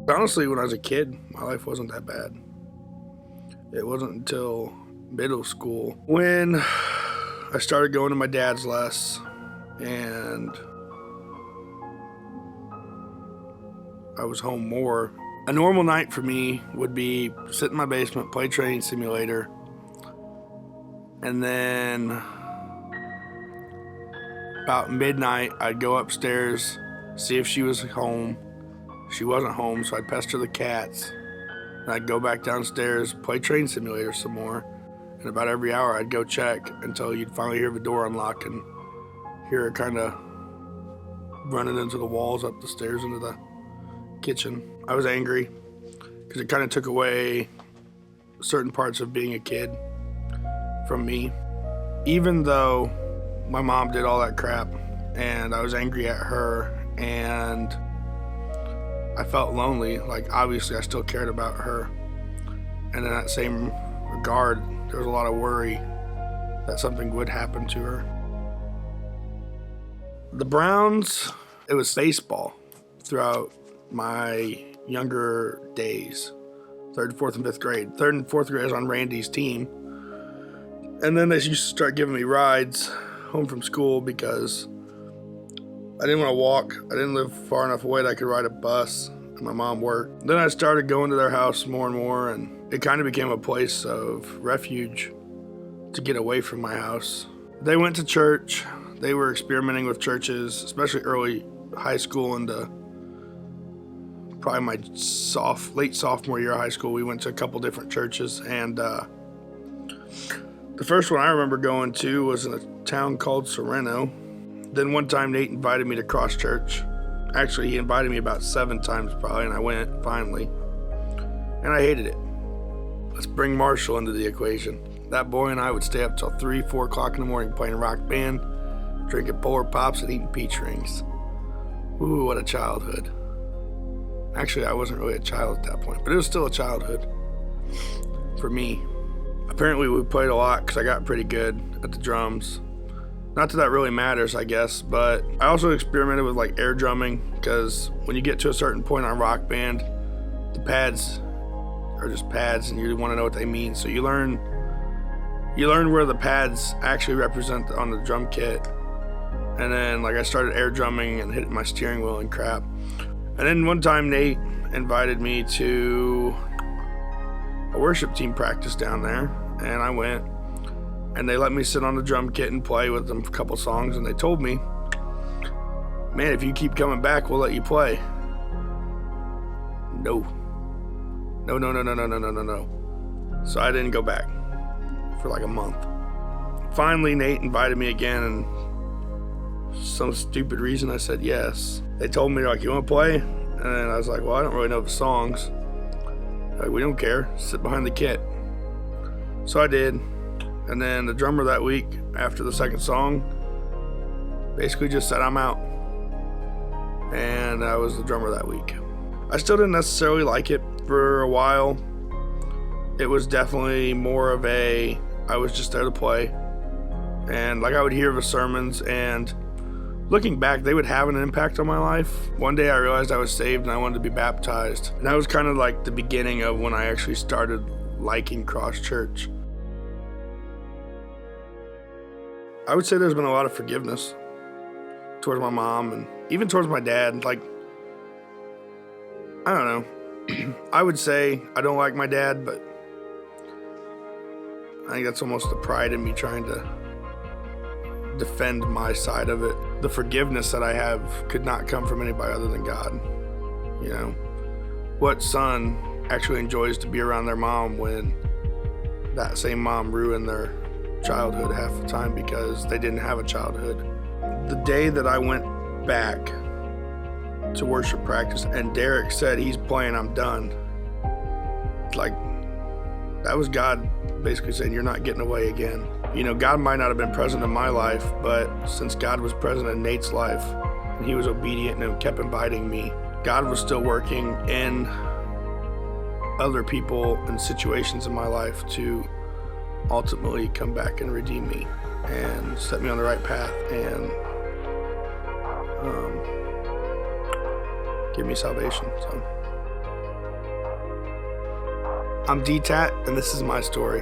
Honestly, when I was a kid, my life wasn't that bad. It wasn't until middle school when I started going to my dad's less, and I was home more. A normal night for me would be sit in my basement, play Train Simulator, and then about midnight I'd go upstairs, see if she was home. She wasn't home, so I'd pester the cats. And I'd go back downstairs, play Train Simulator some more, and about every hour I'd go check until you'd finally hear the door unlock and hear her kind of running into the walls, up the stairs into the kitchen. I was angry because it kind of took away certain parts of being a kid from me. Even though my mom did all that crap and I was angry at her and I felt lonely, like obviously I still cared about her. And in that same regard, there was a lot of worry that something would happen to her. The Browns, it was baseball throughout my younger days. 3rd, 4th, and 5th grade. 3rd and 4th grade I was on Randy's team. And then they used to start giving me rides home from school because I didn't want to walk. I didn't live far enough away that I could ride a bus, and my mom worked. Then I started going to their house more and more, and it kind of became a place of refuge to get away from my house. They went to church. They were experimenting with churches, especially early high school into probably my late sophomore year of high school. We went to a couple different churches, and the first one I remember going to was in a town called Sereno. Then one time Nate invited me to cross church. Actually, he invited me about 7 times probably, and I went finally. And I hated it. Let's bring Marshall into the equation. That boy and I would stay up till 3, 4 o'clock in the morning playing rock band, drinking Polar Pops, and eating peach rings. Ooh, what a childhood. Actually, I wasn't really a child at that point, but it was still a childhood for me. Apparently, we played a lot because I got pretty good at the drums. Not that really matters, I guess, but I also experimented with like air drumming because when you get to a certain point on Rock Band, the pads are just pads and you want to know what they mean. So you learn where the pads actually represent on the drum kit. And then like I started air drumming and hitting my steering wheel and crap. And then one time Nate invited me to a worship team practice down there, and I went. And they let me sit on the drum kit and play with them for a couple songs, and they told me, man, if you keep coming back, we'll let you play. No. So I didn't go back for like a month. Finally, Nate invited me again, and some stupid reason I said yes. They told me, like, you want to play? And I was like, well, I don't really know the songs. Like, we don't care. Sit behind the kit. So I did. And then the drummer that week, after the second song, basically just said, I'm out. And I was the drummer that week. I still didn't necessarily like it for a while. It was definitely more of I was just there to play. And like I would hear the sermons, and looking back, they would have an impact on my life. One day I realized I was saved and I wanted to be baptized. And that was kind of like the beginning of when I actually started liking Cross Church. I would say there's been a lot of forgiveness towards my mom and even towards my dad. Like, I don't know. I would say I don't like my dad, but I think that's almost the pride in me trying to defend my side of it. The forgiveness that I have could not come from anybody other than God. You know, what son actually enjoys to be around their mom when that same mom ruined their childhood half the time because they didn't have a childhood? The day that I went back to worship practice and Derek said he's playing, I'm done. Like, that was God basically saying, you're not getting away again. You know, God might not have been present in my life, but since God was present in Nate's life and he was obedient and kept inviting me, God was still working in other people and situations in my life to ultimately come back and redeem me and set me on the right path and give me salvation. So I'm D-Tat, and this is my story.